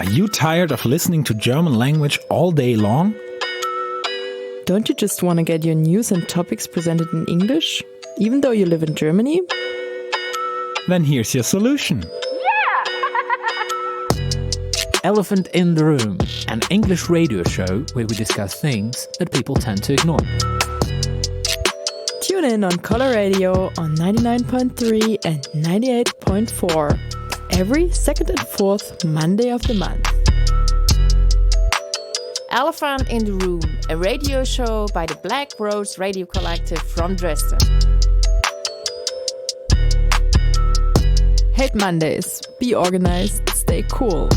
Are you tired of listening to German language all day long? Don't you just want to get your news and topics presented in English, even though you live in Germany? Then here's your solution. Elephant in the Room, an English radio show where we discuss things that people tend to ignore. Tune in on Color Radio on 99.3 and 98.4 every second and fourth Monday of the month. Elephant in the Room, a radio show by the Black Rose Radio Collective from Dresden. Hate Mondays. Be organized. Stay cool.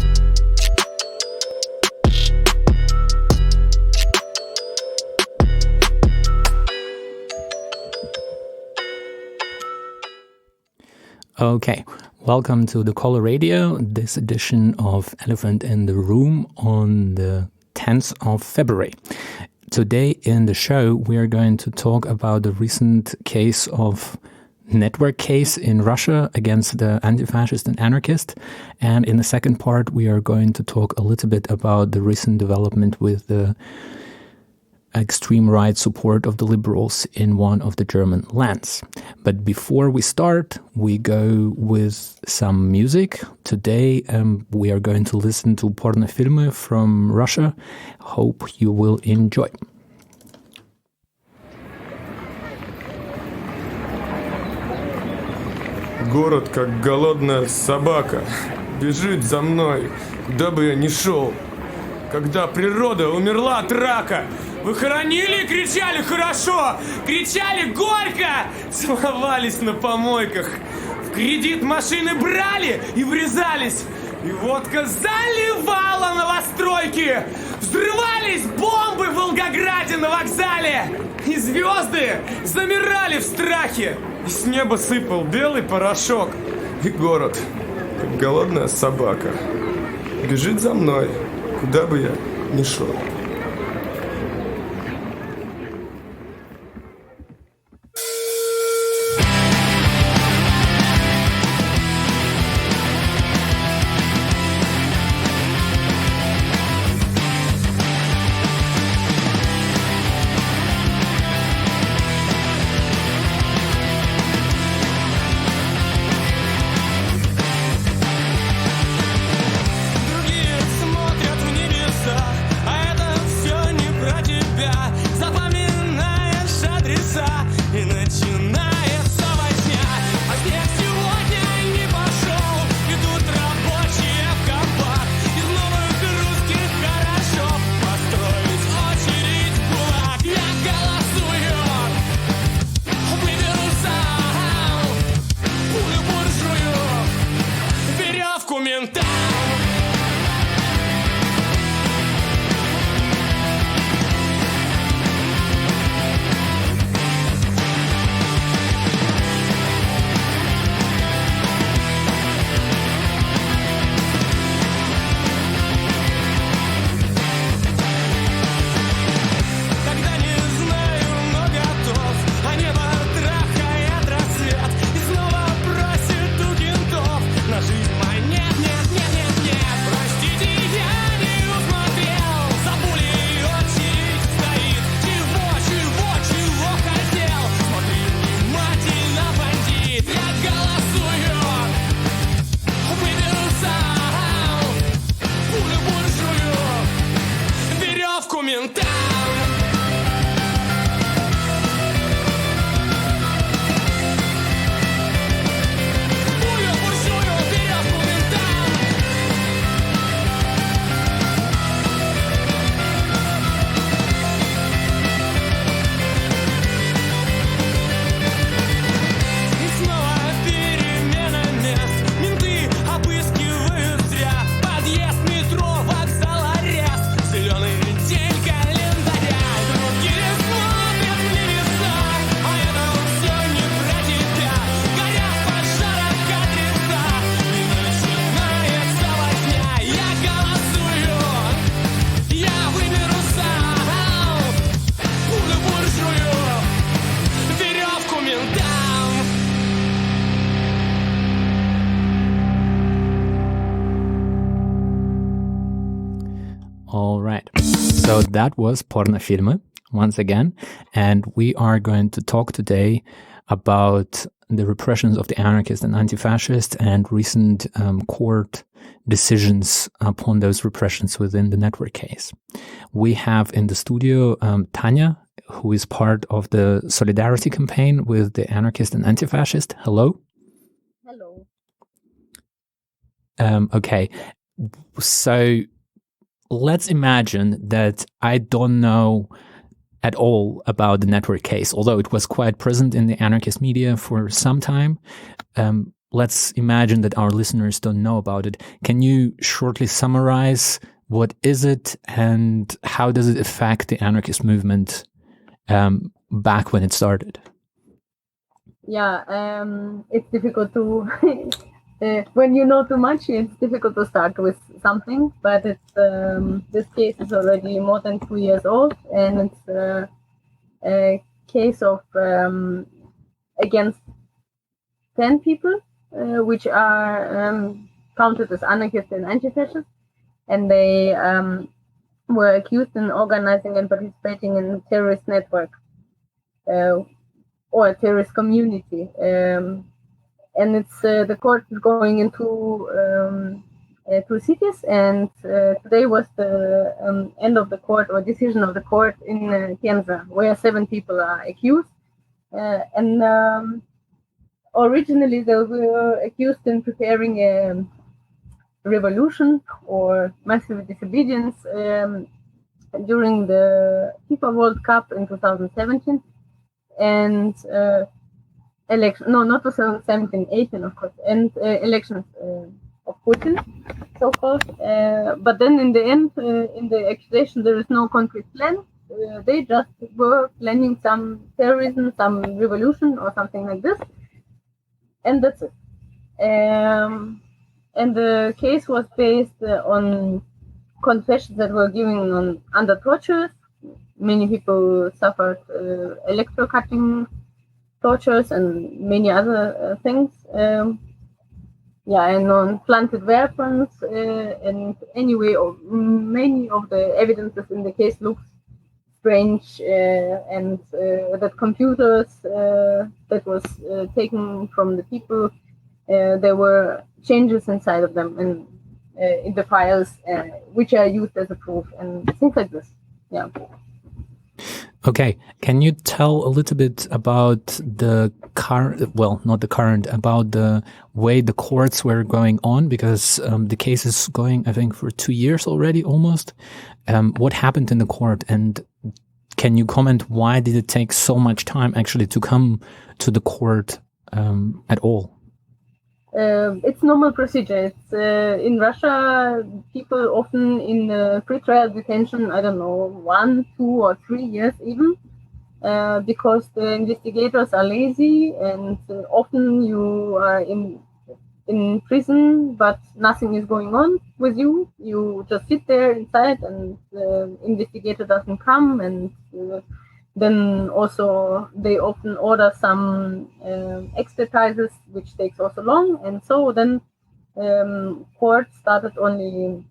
Okay, welcome to the Color Radio, this edition of Elephant in the Room on the 10th of February. Today in the show we are going to talk about the recent network case in Russia against the antifascist and anarchist, and in the second part we are going to talk a little bit about the recent development with the extreme right support of the liberals in one of the German lands. But before we start, we go with some music. Today we are going to listen to pornofilmy from Russia. Hope you will enjoy. Город, как голодная собака, бежит за мной, куда бы я ни шел. Когда природа умерла от рака, вы хоронили и кричали хорошо, кричали горько, целовались на помойках, в кредит машины брали и врезались, и водка заливала новостройки, взрывались бомбы в Волгограде на вокзале, и звезды замирали в страхе, и с неба сыпал белый порошок, и город, как голодная собака, бежит за мной, куда бы я ни шел. Другие смотрят в небеса, а это All right. So that was Pornofilme once again. And we are going to talk today about the repressions of the anarchists and antifascists and recent court decisions upon those repressions within the network case. We have in the studio Tanya, who is part of the solidarity campaign with the anarchist and antifascist. Hello. Hello. Okay. So let's imagine that I don't know at all about the network case, although it was quite present in the anarchist media for some time. Let's imagine that our listeners don't know about it. Can you shortly summarize what is it and how does it affect the anarchist movement back when it started? Yeah, it's difficult to, when you know too much, it's difficult to start with something, but it's, this case is already more than 2 years old, and it's a case of against 10 people, which are counted as anarchists and antifascists, and they were accused in organizing and participating in a terrorist network or a terrorist community. And it's the court is going into 2 cities, and today was the end of the court or decision of the court in Penza, where 7 people are accused. And originally they were accused in preparing a revolution or massive disobedience during the FIFA World Cup in 2017 and election, no, not 2017, 18, of course, and elections of Putin, so-called. But then in the end, in the accusation, there is no concrete plan. They just were planning some terrorism, some revolution or something like this. And that's it. And the case was based on confessions that were given under torture. Many people suffered electrocutting tortures and many other things. And on planted weapons. And anyway, many of the evidences in the case looks strange, and that computers that was taken from the people, there were changes inside of them and in the files, which are used as a proof and things like this. Yeah. Okay, can you tell a little bit about the current, well, not the current, about the way the courts were going on? Because the case is going, I think, for 2 years already, almost. What happened in the court, and can you comment why did it take so much time actually to come to the court at all? It's normal procedure. It's in Russia, people often in pre-trial detention, I don't know, 1, 2, or 3 years even, because the investigators are lazy, and often you are in prison, but nothing is going on with you. You just sit there inside, and the investigator doesn't come, and then also they often order some expertises, which takes also long. And so then court started only,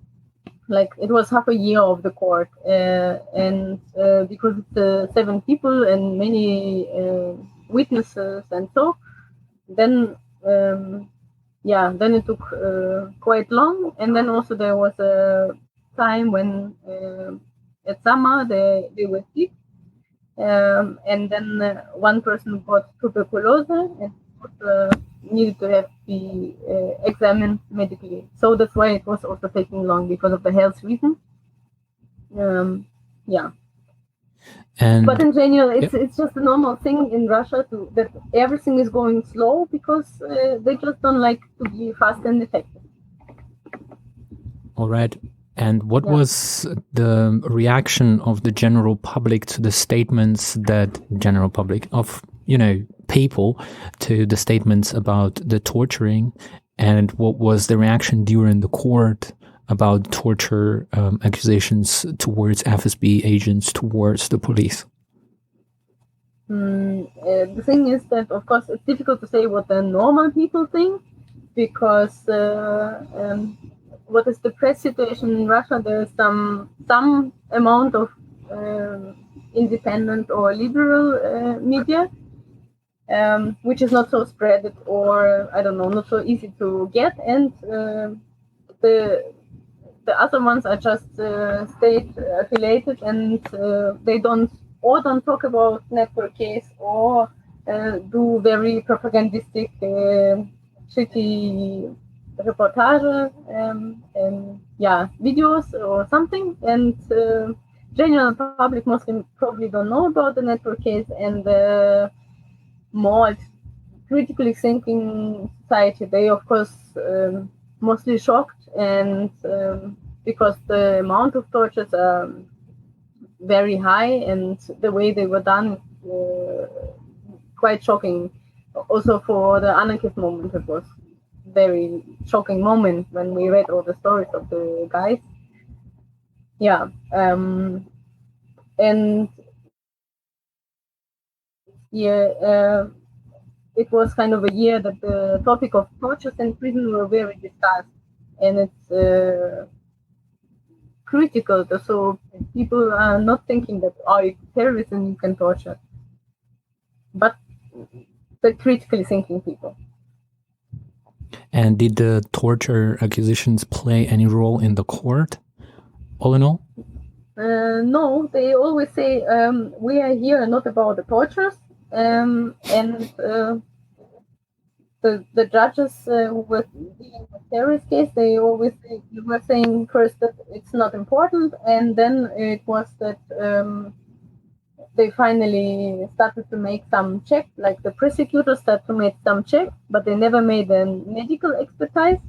like, it was half a year of the court. And because it's 7 people and many witnesses and so, then then it took quite long. And then also there was a time when at summer they were sick. And then one person got tuberculosis and needed to be examined medically. So that's why it was also taking long, because of the health reasons. But in general, it's just a normal thing in Russia that everything is going slow, because they just don't like to be fast and effective. All right. And what was the reaction of the general public to the statements people to the statements about the torturing? And what was the reaction during the court about torture accusations towards FSB agents, towards the police? The thing is that, of course, it's difficult to say what the normal people think, because what is the press situation in Russia? There is some amount of independent or liberal media, which is not so spread or I don't know, not so easy to get, and the other ones are just state affiliated, and they don't talk about network case or do very propagandistic, shitty reportage, videos or something, and general public mostly probably don't know about the network case, and more critically thinking society, they of course mostly shocked, and because the amount of tortures are very high and the way they were done quite shocking. Also for the anarchist movement, it was very shocking moment when we read all the stories of the guys. It was kind of a year that the topic of tortures in prison were very discussed, and it's critical. So people are not thinking that it's terrorism, you can torture, but the critically thinking people. And did the torture accusations play any role in the court, all in all? No, they always say we are here not about the tortures, and the judges who were dealing with terrorist case, they always were saying first that it's not important, and then it was that they finally started to make some check, like the prosecutors started to make some check, but they never made a medical expertise,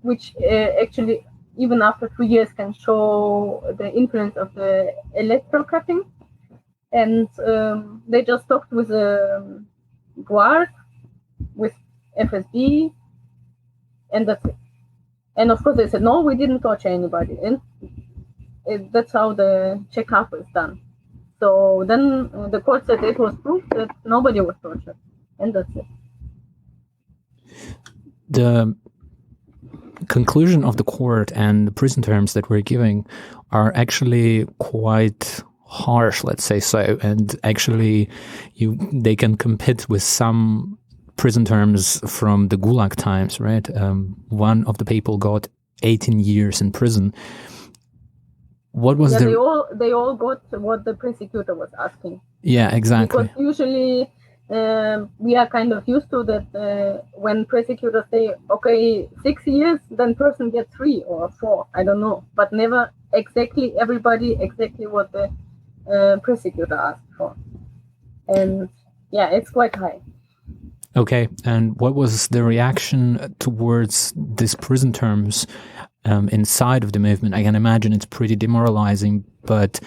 which actually even after 2 years can show the influence of the electrocutting. And they just talked with Gulag, with FSB, and that's it. And of course they said, no, we didn't torture anybody. And that's how the checkup is done. So then the court said it was proof that nobody was tortured. And that's it. The conclusion of the court and the prison terms that we're giving are actually quite harsh, let's say so. And actually they can compete with some prison terms from the Gulag times, right? One of the people got 18 years in prison. What was they all got what the prosecutor was asking. Yeah, exactly. Because usually we are kind of used to that when prosecutors say, okay, 6 years, then person gets 3 or 4, I don't know, but never exactly what the prosecutor asked for. And yeah, it's quite high. Okay, and what was the reaction towards these prison terms inside of the movement? I can imagine it's pretty demoralizing, but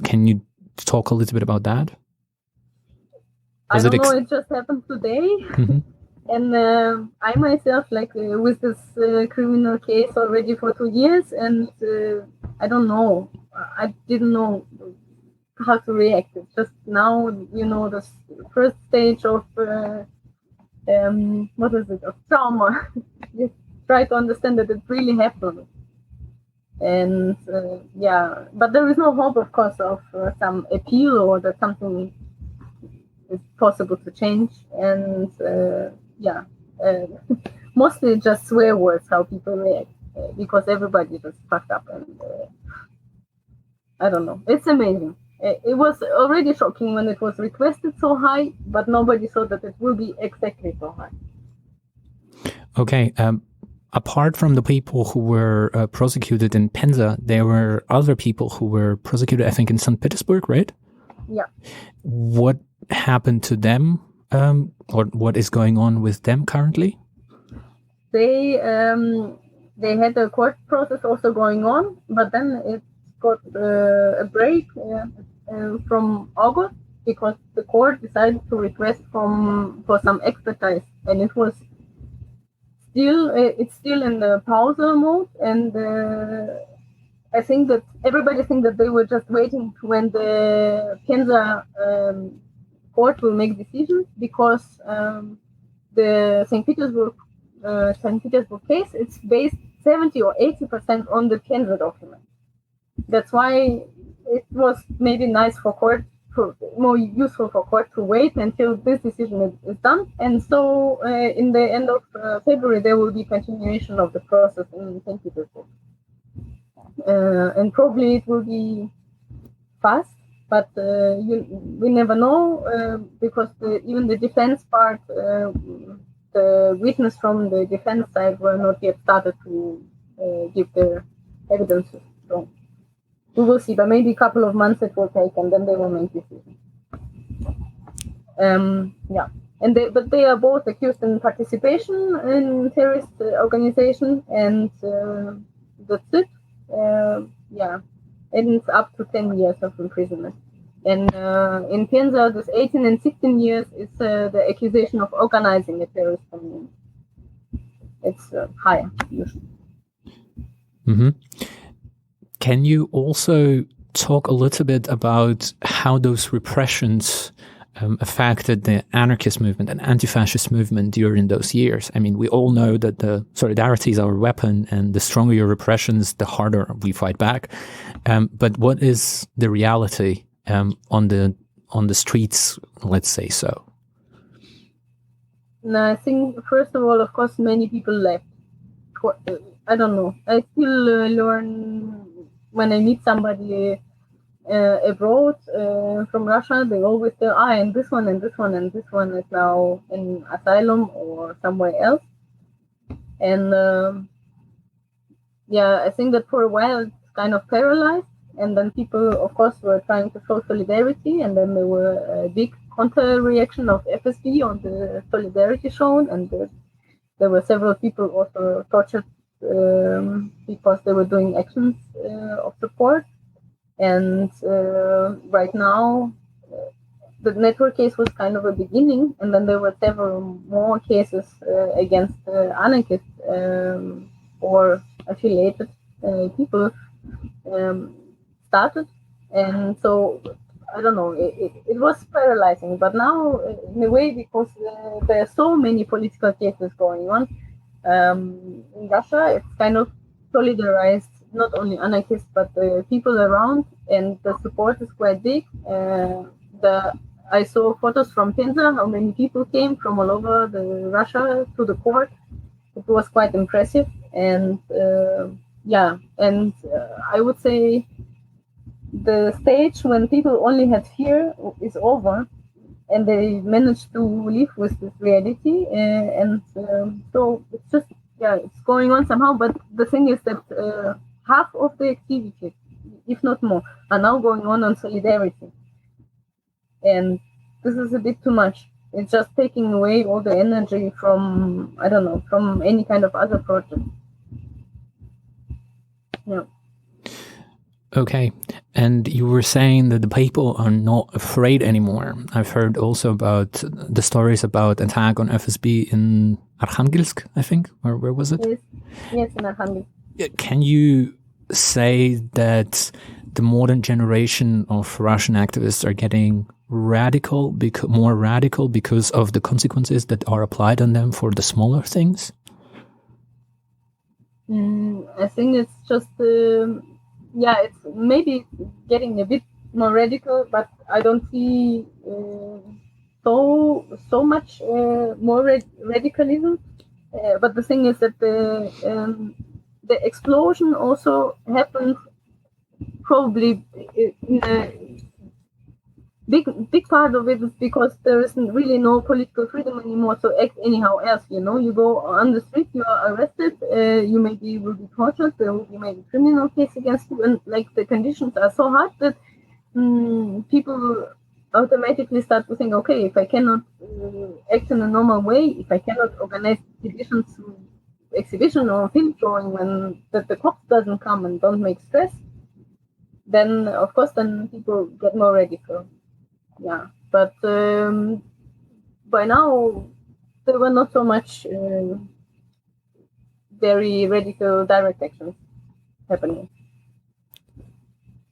can you talk a little bit about that? I don't know, it just happened today. Mm-hmm. And I myself, with this criminal case already for 2 years, and I don't know, I didn't know how to react. It's just now, the first stage of of trauma. Just try to understand that it really happened. And but there is no hope, of course, of some appeal or that something is possible to change. And mostly just swear words how people react, because everybody just fucked up, and I don't know. It's amazing. It was already shocking when it was requested so high, but nobody thought that it will be exactly so high. Okay. Apart from the people who were prosecuted in Penza, there were other people who were prosecuted, I think, in St. Petersburg, right? Yeah. What happened to them, or what is going on with them currently? They had a court process also going on, but then it got a break from August, because the court decided to request for some expertise, and it was it's still in the pause mode, and I think that everybody thinks that they were just waiting when the Penza court will make decisions, because the St. Petersburg case, it's based 70 or 80% on the Penza document. That's why it was maybe nice for court, more useful for court to wait until this decision is done. And so in the end of February, there will be continuation of the process in St. Petersburg. And probably it will be fast, but we never know because even the defense part, the witness from the defense side were not yet started to give their evidence. So we will see, but maybe a couple of months it will take, and then they will make decisions. Yeah, but they are both accused in participation in terrorist organization, and that's it. Yeah, and it's up to 10 years of imprisonment. And in Penza, this 18 and 16 years is the accusation of organizing a terrorist community. It's higher, usually. Mm-hmm. Can you also talk a little bit about how those repressions affected the anarchist movement and anti-fascist movement during those years? I mean, we all know that the solidarity is our weapon, and the stronger your repressions, the harder we fight back. But what is the reality on the streets, let's say so? No, I think, first of all, of course, many people left. I don't know. I still learn when I meet somebody abroad from Russia, they always say, and this one and this one and this one is now in asylum or somewhere else. And I think that for a while it's kind of paralyzed. And then people, of course, were trying to show solidarity. And then there were a big counter-reaction of FSB on the solidarity shown. And there were several people also tortured because they were doing actions of support. And right now, the network case was kind of a beginning, and then there were several more cases against anarchists or affiliated people started. And so, I don't know, it was paralyzing. But now, in a way, because there are so many political cases going on in Russia, it's kind of solidarized not only anarchists, but the people around, and the support is quite big. I saw photos from Penza, how many people came from all over Russia to the court. It was quite impressive. And I would say the stage when people only had fear is over, and they managed to live with this reality. So it's just, it's going on somehow. But the thing is that half of the activities, if not more, are now going on solidarity. And this is a bit too much. It's just taking away all the energy from, I don't know, from any kind of other project. Yeah. Okay. And you were saying that the people are not afraid anymore. I've heard also about the stories about attack on FSB in Arkhangelsk, I think. Or where was it? Yes, in Arkhangelsk. Can you say that the modern generation of Russian activists are getting more radical because of the consequences that are applied on them for the smaller things? I think it's just, it's maybe getting a bit more radical, but I don't see so much more radicalism. But the thing is that the explosion also happened probably in a big part of it is because there isn't really no political freedom anymore to act anyhow else. You go on the street, you are arrested, you maybe will be tortured, there will be maybe criminal case against you, and like the conditions are so hard that people automatically start to think, okay, if I cannot act in a normal way, if I cannot organize exhibition or film showing when the cops doesn't come and don't make stress, then of course then people get more radical. Yeah, but by now there were not so much very radical direct actions happening.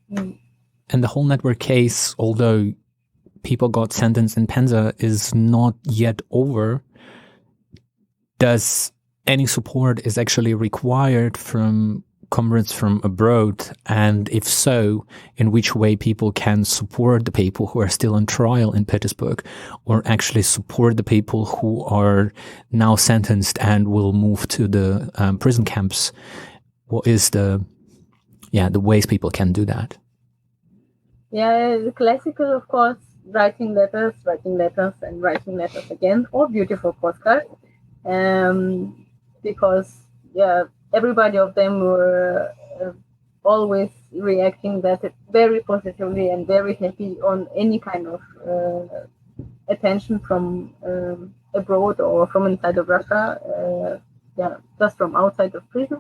And the whole network case, although people got sentenced in Penza, is not yet over. Does any support is actually required from comrades from abroad, and if so, in which way people can support the people who are still on trial in Petersburg, or actually support the people who are now sentenced and will move to the prison camps. What is the ways people can do that? Yeah, the classical, of course, writing letters, and writing letters again, or beautiful postcards, because everybody of them were always reacting very positively and very happy on any kind of attention from abroad or from inside of Russia, just from outside of prison.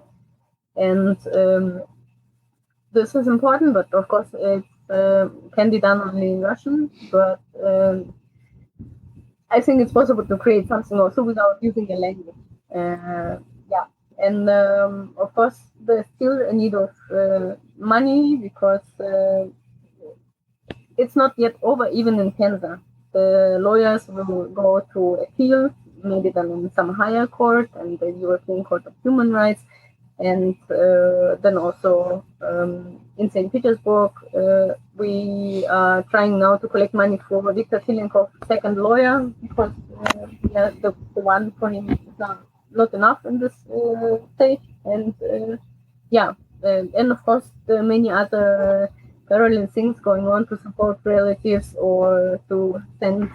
And this is important, but of course it can be done only in Russian. But I think it's possible to create something also without using a language. And of course, there's still a need of money because it's not yet over, even in Penza. The lawyers will go to appeal, maybe then in some higher court and the European Court of Human Rights. And then also in St. Petersburg, we are trying now to collect money for Viktor Filenkov's second lawyer because the one for him is not enough in this stage, and and of course there are many other parallel things going on to support relatives or to send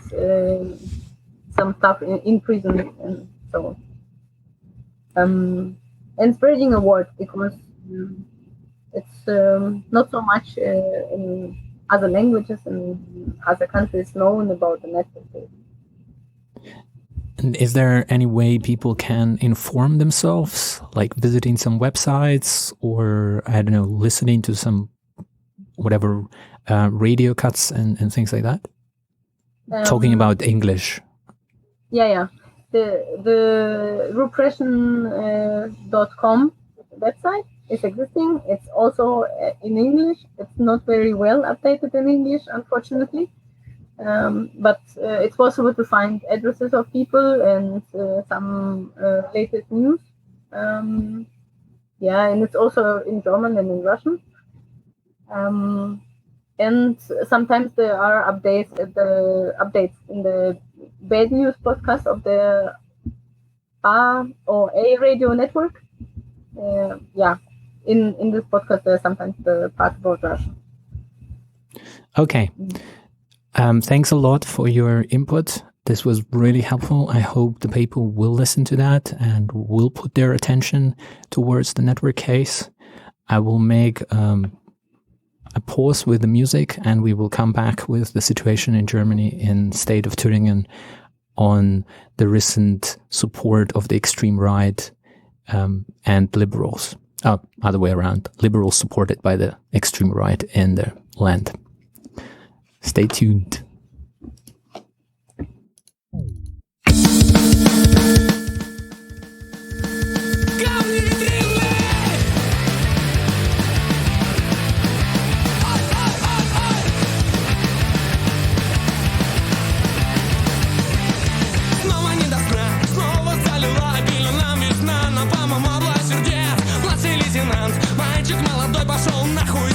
some stuff in prison and so on. And spreading a word because it's not so much in other languages and other countries known about the network. And is there any way people can inform themselves, like visiting some websites or, I don't know, listening to some whatever radio cuts and things like that? Talking about English. Yeah. The repression.com website is existing. It's also in English. It's not very well updated in English, unfortunately. But it's possible to find addresses of people and some latest news. And it's also in German and in Russian. And sometimes there are updates in the Bad News podcast of the A or A radio network. In this podcast there's sometimes the part about Russia. Okay. Thanks a lot for your input. This was really helpful. I hope the people will listen to that and will put their attention towards the network case. I will make a pause with the music and we will come back with the situation in Germany in state of Thuringen on the recent support of the extreme right and liberals. Other way around. Liberals supported by the extreme right in the land. Stay tuned.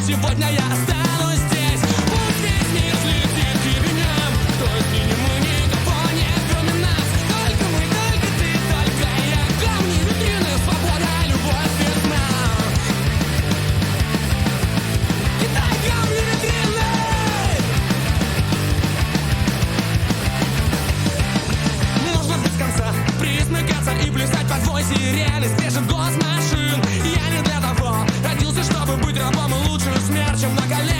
Сегодня я останусь здесь. Пусть весь мир слетит к ебеням. Только не мы, никого нет, кроме нас. Только мы, только ты, только я. Камни, витрины, свобода, любовь, весна. Китай, камни, витрины. Можно без конца присмыкаться и плясать под вой сирены. Спешит госмашин. Я не для того родился, чтобы быть рабом, и лучше смерть, чем на коленях.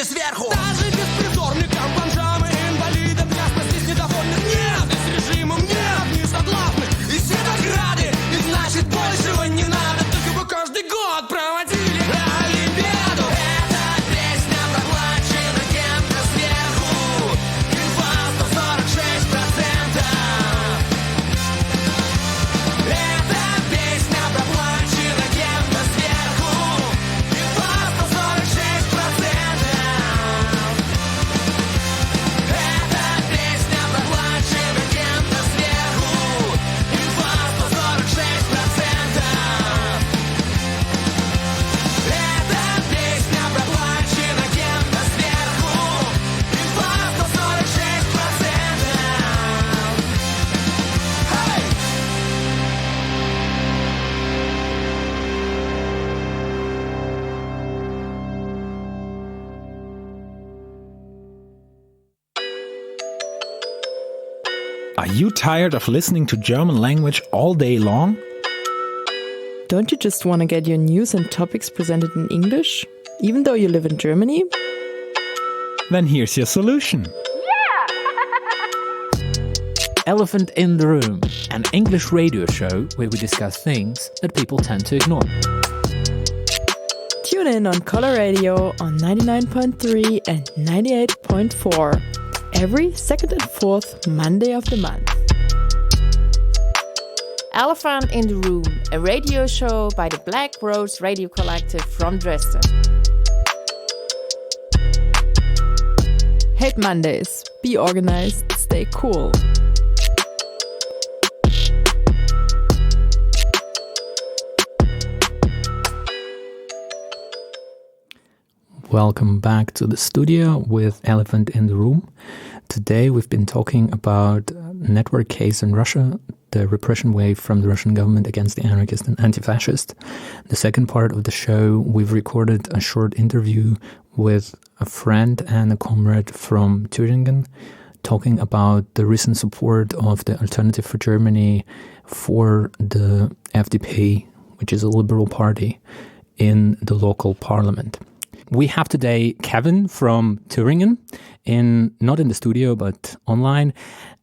сверху. Даже беспризорникам, бомжам и инвалидам ясно, здесь недовольных нет. И с режимом нет несогласных. И светограды, и значит большего не надо. Только бы каждый год проводили Олимпиаду. Эта песня проплачена кем-то сверху. Инфа 146%. Эта песня проплачена кем-то сверху. Инфа 146%. Эта песня проплачена кем-то сверху. Инфа 146%. Эта песня проплачена кем-то сверху. Инфа 146%. Hey! Are you tired of listening to German language all day long? Don't you just want to get your news and topics presented in English, even though you live in Germany? Then here's your solution. Elephant in the Room, an English radio show where we discuss things that people tend to ignore. Tune in on Color Radio on 99.3 and 98.4 every second and fourth Monday of the month. Elephant in the Room, a radio show by the Black Rose Radio Collective from Dresden. Hate Mondays. Be organized. Stay cool. Welcome back to the studio with Elephant in the Room. Today we've been talking about network case in Russia, the repression wave from the Russian government against the anarchists and antifascists. The second part of the show, we've recorded a short interview with a friend and a comrade from Thuringen, talking about the recent support of the Alternative for Germany for the FDP, which is a liberal party, in the local parliament. We have today Kevin from Thuringen, not in the studio, but online.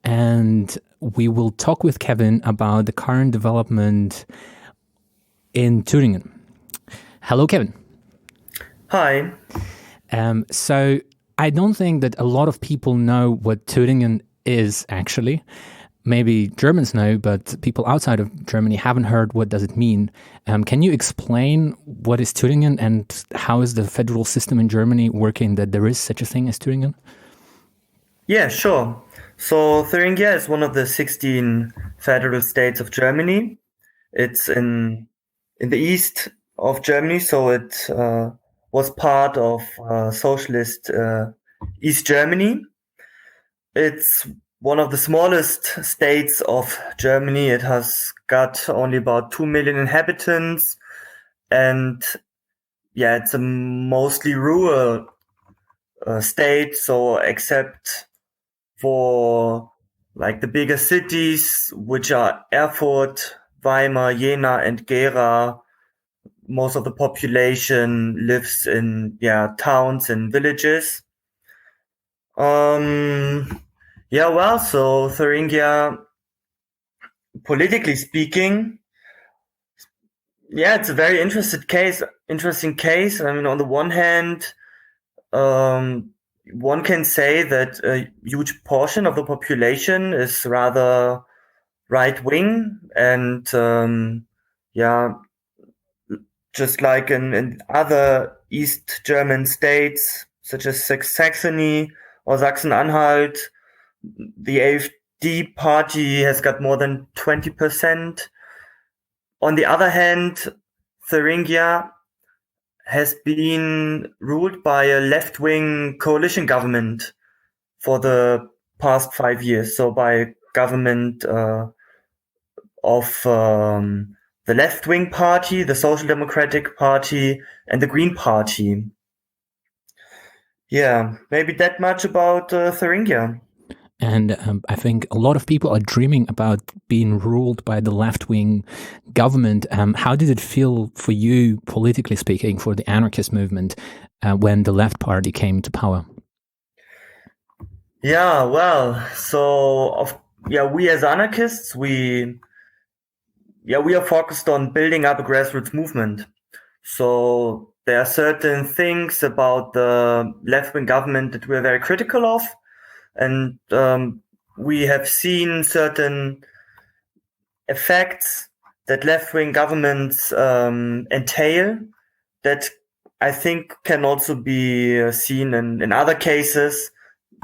And we will talk with Kevin about the current development in Thuringen. Hello, Kevin. Hi. So I don't think that a lot of people know what Thuringen is actually. Maybe Germans know, but people outside of Germany haven't heard what does it mean. Can you explain what is Thuringen and how is the federal system in Germany working that there is such a thing as Thuringen? Yeah, sure. So Thuringia is one of the 16 federal states of Germany. It's in the east of Germany, so it was part of socialist East Germany. It's one of the smallest states of Germany. It has got only about 2 million inhabitants. And yeah, it's a mostly rural state. So except for like the bigger cities, which are Erfurt, Weimar, Jena, and Gera, most of the population lives in towns and villages. So Thuringia, politically speaking, it's a very interesting case. I mean, on the one hand, one can say that a huge portion of the population is rather right-wing, and just like in other East German states, such as Saxony or Sachsen-Anhalt, the AfD party has got more than 20%. On the other hand, Thuringia has been ruled by a left-wing coalition government for the past 5 years. So by a government of the left-wing party, the Social Democratic Party, and the Green Party. Yeah, maybe that much about Thuringia. And I think a lot of people are dreaming about being ruled by the left-wing government. How did it feel for you, politically speaking, for the anarchist movement when the left party came to power? Yeah, well, we as anarchists, we are focused on building up a grassroots movement. So there are certain things about the left-wing government that we're very critical of. And we have seen certain effects that left-wing governments entail that I think can also be seen in other cases,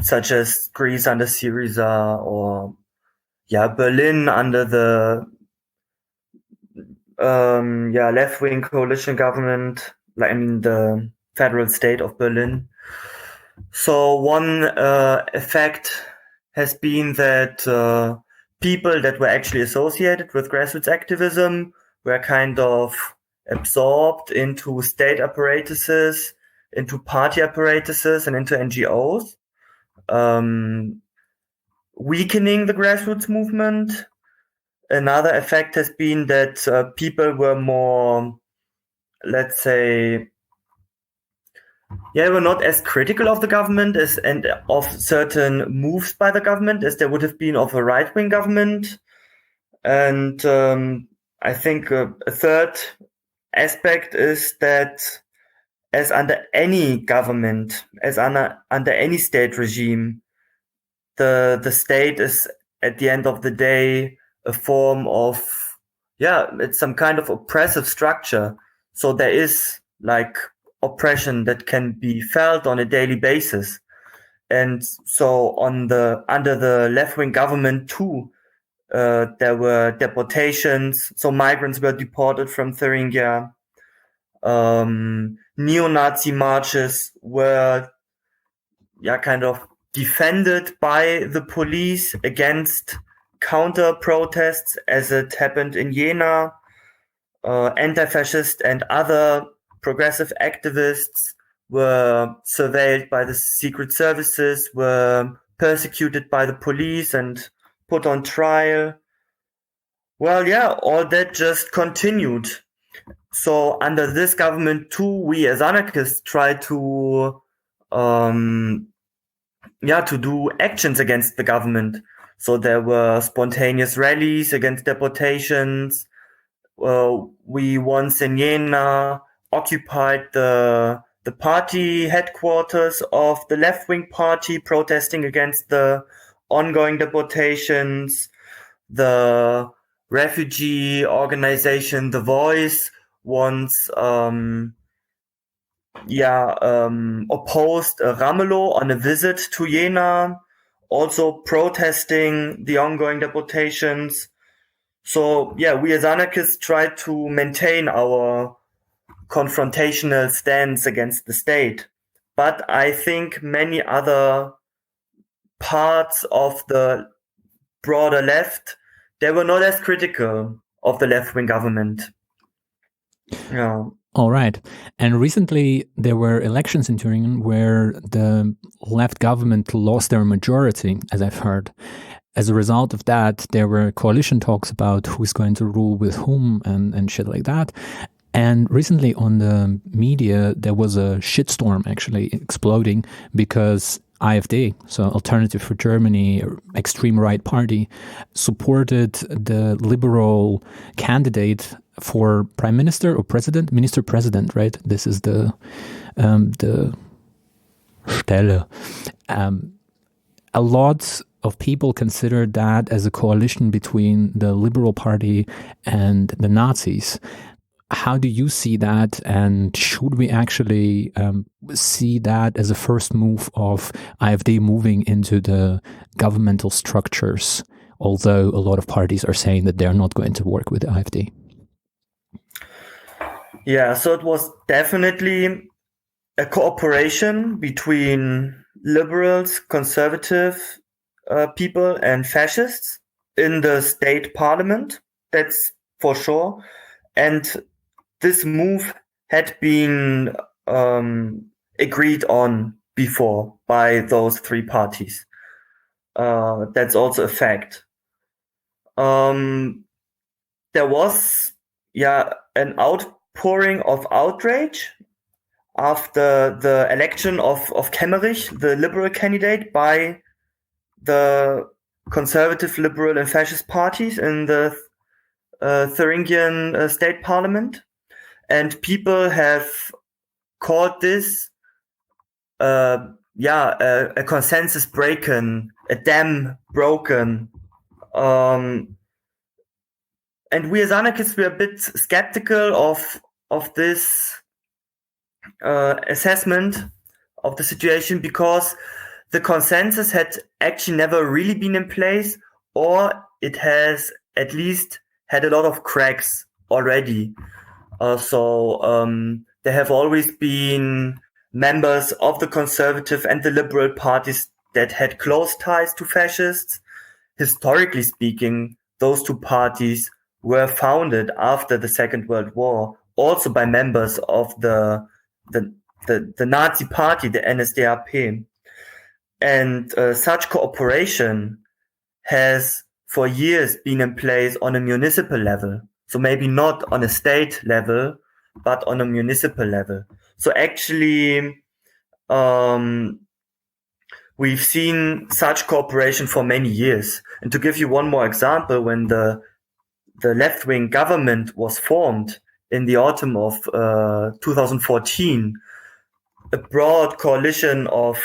such as Greece under Syriza or Berlin under the left-wing coalition government, the federal state of Berlin. So one effect has been that people that were actually associated with grassroots activism were kind of absorbed into state apparatuses, into party apparatuses, and into NGOs, weakening the grassroots movement. Another effect has been that people were more, let's say, were not as critical of the government and of certain moves by the government as there would have been of a right-wing government. And I think a third aspect is that as under any government, as under any state regime, the state is at the end of the day a form of, it's some kind of oppressive structure. So there is oppression that can be felt on a daily basis. And so under the left-wing government too, there were deportations. So migrants were deported from Thuringen. Neo-Nazi marches were kind of defended by the police against counter-protests, as it happened in Jena. Antifascist and other progressive activists were surveilled by the secret services, were persecuted by the police and put on trial. Well, all that just continued. So under this government too, we as anarchists try to do actions against the government. So there were spontaneous rallies against deportations. We once in Jena occupied the party headquarters of the left-wing party, protesting against the ongoing deportations. The refugee organization The Voice once opposed Ramelow on a visit to Jena, also protesting the ongoing deportations. So we as anarchists try to maintain our confrontational stance against the state. But I think many other parts of the broader left, they were not as critical of the left-wing government. Yeah. All right. And recently there were elections in Thuringen where the left government lost their majority, as I've heard. As a result of that, there were coalition talks about who's going to rule with whom and shit like that. And recently on the media, there was a shitstorm actually exploding because AfD, so Alternative for Germany, extreme right party, supported the liberal candidate for prime minister or president, minister-president, right? This is the Stelle. A lot of people consider that as a coalition between the Liberal Party and the Nazis. How do you see that? And should we actually see that as a first move of AfD moving into the governmental structures, although a lot of parties are saying that they're not going to work with the AfD? Yeah, so it was definitely a cooperation between liberals, conservative people and fascists in the state parliament. That's for sure. And this move had been agreed on before by those three parties. that's also a fact. There was an outpouring of outrage after the election of Kemmerich, the liberal candidate, by the conservative, liberal, and fascist parties in the Thuringen state parliament. And people have called this a consensus breaken, a dam broken. And we as anarchists, we're a bit skeptical of this assessment of the situation, because the consensus had actually never really been in place, or it has at least had a lot of cracks already. There have always been members of the conservative and the liberal parties that had close ties to fascists. Historically speaking, those two parties were founded after the Second World War, also by members of the Nazi party, the NSDAP. And such cooperation has for years been in place on a municipal level. So maybe not on a state level, but on a municipal level. So actually, we've seen such cooperation for many years. And to give you one more example, when the left-wing government was formed in the autumn of 2014, a broad coalition of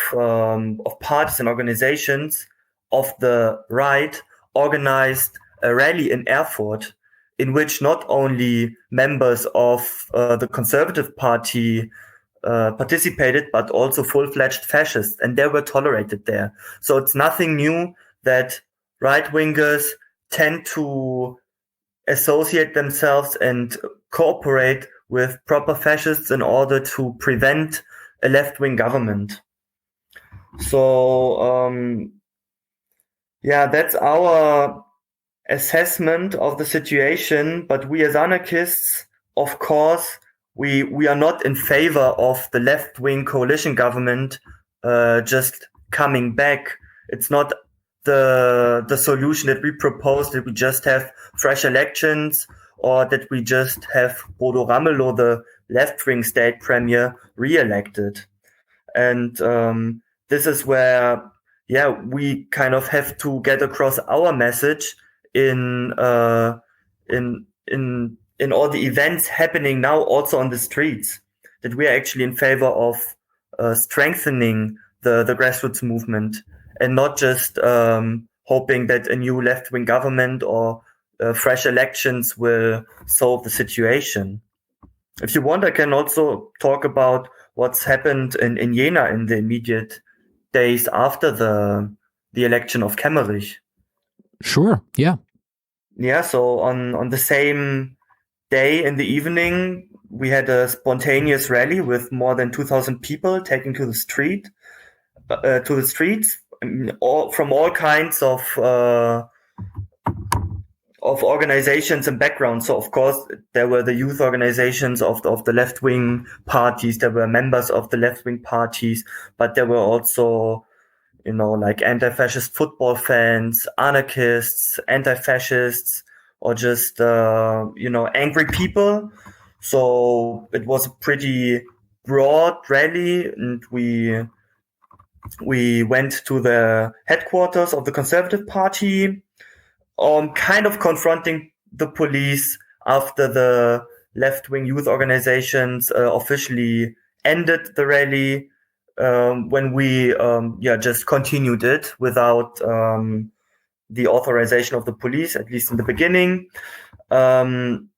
parties and organizations of the right organized a rally in Erfurt, in which not only members of the Conservative Party participated, but also full-fledged fascists, and they were tolerated there. So it's nothing new that right-wingers tend to associate themselves and cooperate with proper fascists in order to prevent a left-wing government. So, that's our assessment of the situation. But we as anarchists, of course, we are not in favor of the left-wing coalition government just coming back. It's not the solution that we propose, that we just have fresh elections, or that we just have Bodo Ramelow, the left-wing state premier, re-elected. And this is where, we kind of have to get across our message in all the events happening now, also on the streets, that we are actually in favor of strengthening the grassroots movement, and not just hoping that a new left-wing government or fresh elections will solve the situation. If you want, I can also talk about what's happened in Jena in the immediate days after the election of Kemmerich. Sure, yeah. Yeah, so on the same day in the evening, we had a spontaneous rally with more than 2,000 people taking to the streets, from all kinds of organizations and backgrounds. So of course there were the youth organizations of the left-wing parties, there were members of the left-wing parties, but there were also, like anti-fascist football fans, anarchists, anti-fascists, or just angry people. So it was a pretty broad rally, and we went to the headquarters of the Conservative Party, kind of confronting the police after the left-wing youth organizations officially ended the rally, when we just continued it without the authorization of the police, at least in the beginning. And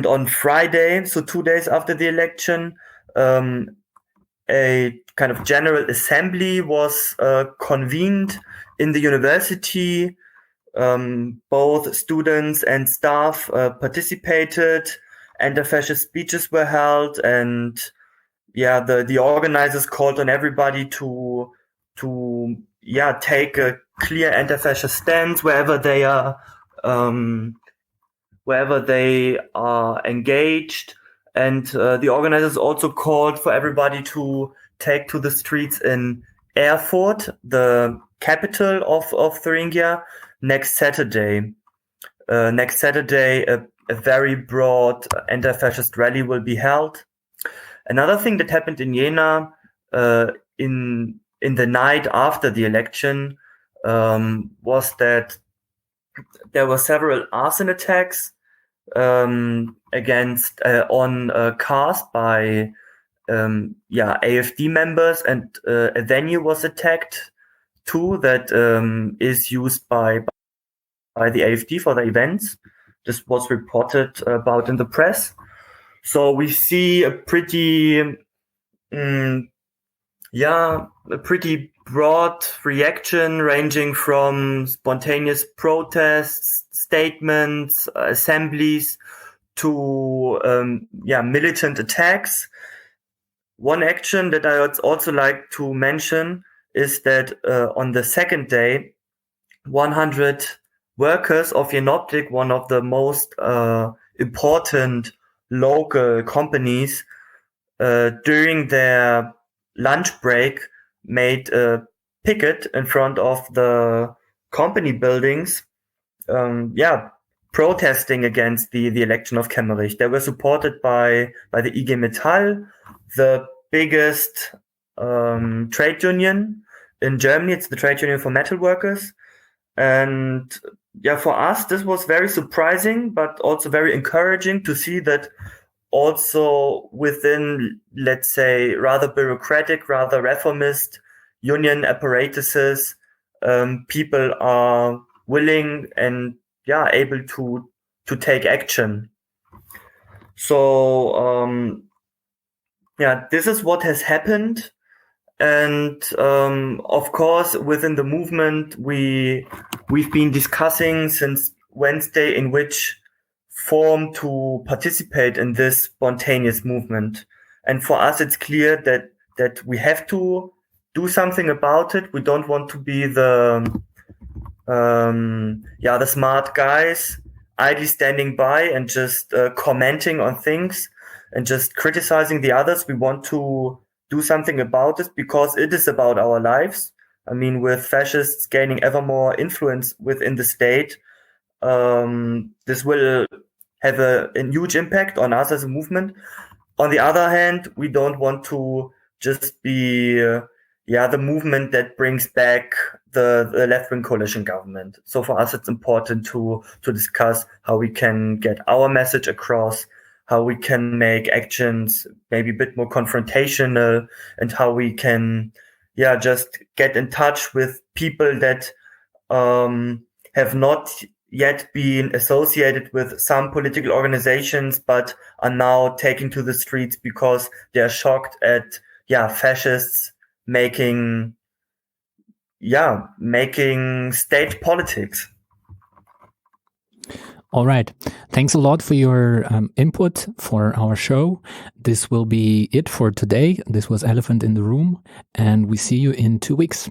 on Friday, so 2 days after the election, a kind of general assembly was convened in the university. Both students and staff participated. Anti-fascist speeches were held, and the organizers called on everybody to take a clear anti-fascist stance wherever they are engaged. And the organizers also called for everybody to take to the streets in Erfurt, the capital of Thuringia next Saturday. A very broad anti-fascist rally will be held. Another thing that happened in Jena in the night after the election was that there were several arson attacks against on cars by AfD members, and a venue was attacked too that is used by the AfD for the events. This was reported about in the press. So we see a pretty broad reaction ranging from spontaneous protests, statements, assemblies to militant attacks. One action that I would also like to mention is that on the second day, 100 workers of Jenoptik, one of the most important local companies, during their lunch break made a picket in front of the company buildings, protesting against the election of Kemmerich. They were supported by the IG Metall, the biggest trade union in Germany. It's the trade union for metal workers. And for us, this was very surprising, but also very encouraging to see that also within, let's say, rather bureaucratic, rather reformist union apparatuses, people are willing and able to take action. So this is what has happened. And of course, within the movement, we've been discussing since Wednesday in which form to participate in this spontaneous movement. And for us, it's clear that we have to do something about it. We don't want to be the smart guys idly standing by and just commenting on things and just criticizing the others. We want to do something about this because it is about our lives. I mean, with fascists gaining ever more influence within the state, this will have a huge impact on us as a movement. On the other hand, we don't want to just be the movement that brings back the left-wing coalition government. So for us, it's important to discuss how we can get our message across, how we can make actions maybe a bit more confrontational, and how we can just get in touch with people that have not yet been associated with some political organizations, but are now taking to the streets because they are shocked at fascists making state politics. All right. Thanks a lot for your input for our show. This will be it for today. This was Elephant in the Room, and we see you in 2 weeks.